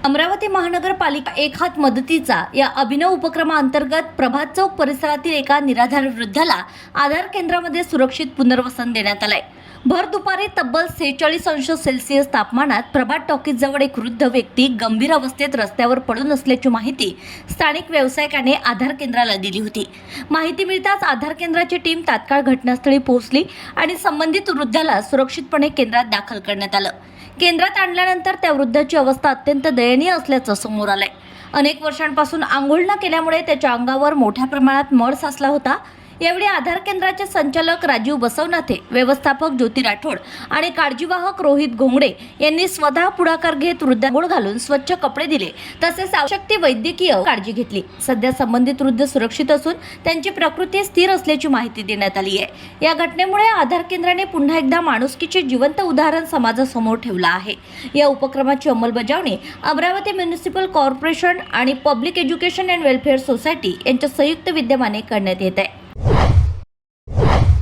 अमरावती महानगरपालिका एक हात मदतीचा या अभिनव उपक्रमाअंतर्गत प्रभात चौक परिसरातील एका निराधार वृद्धाला आधार केंद्रामध्ये सुरक्षित पुनर्वसन देण्यात आलंय। भर दुपारी तब्बल 46 अंश सेल्सिअस तापमानात प्रभात टॉकीज जवळ एक वृद्ध व्यक्ती गंभीर अवस्थेत रस्त्यावर पडून असल्याची माहिती स्थानिक व्यावसायिकाने आधार केंद्राला दिली होती। माहिती मिळताच आधार केंद्राची टीम तात्काळ घटनास्थळी पोहोचली आणि संबंधित वृद्धाला सुरक्षितपणे केंद्रात दाखल करण्यात आलं। केंद्रात आणल्यानंतर त्या वृद्धाची अवस्था अत्यंत दयनीय असल्याचं समोर आलंय। अनेक वर्षांपासून आंघोळ न केल्यामुळे त्याच्या अंगावर मोठ्या प्रमाणात मळ साचला होता। यावेळी आधार केंद्राचे संचालक राजीव बसवनाथे, व्यवस्थापक ज्योती राठोड आणि काळजीवाहक रोहित घोंगडे यांनी स्वतः पुढाकार घेत वृद्धांना आंघोळ घालून स्वच्छ कपडे दिले, तसेच आवश्यक ती वैद्यकीय काळजी घेतली। सध्या संबंधित वृद्ध सुरक्षित असून त्यांची प्रकृती स्थिर असल्याची माहिती देण्यात आली आहे। या घटनेमुळे आधार केंद्राने पुन्हा एकदा माणुसकीचे जिवंत उदाहरण समाजासमोर ठेवलं आहे। या उपक्रमाची अंमलबजावणी अमरावती म्युनिसिपल कॉर्पोरेशन आणि public education and welfare society यांच्या संयुक्त विद्यमाने करण्यात येत आहे।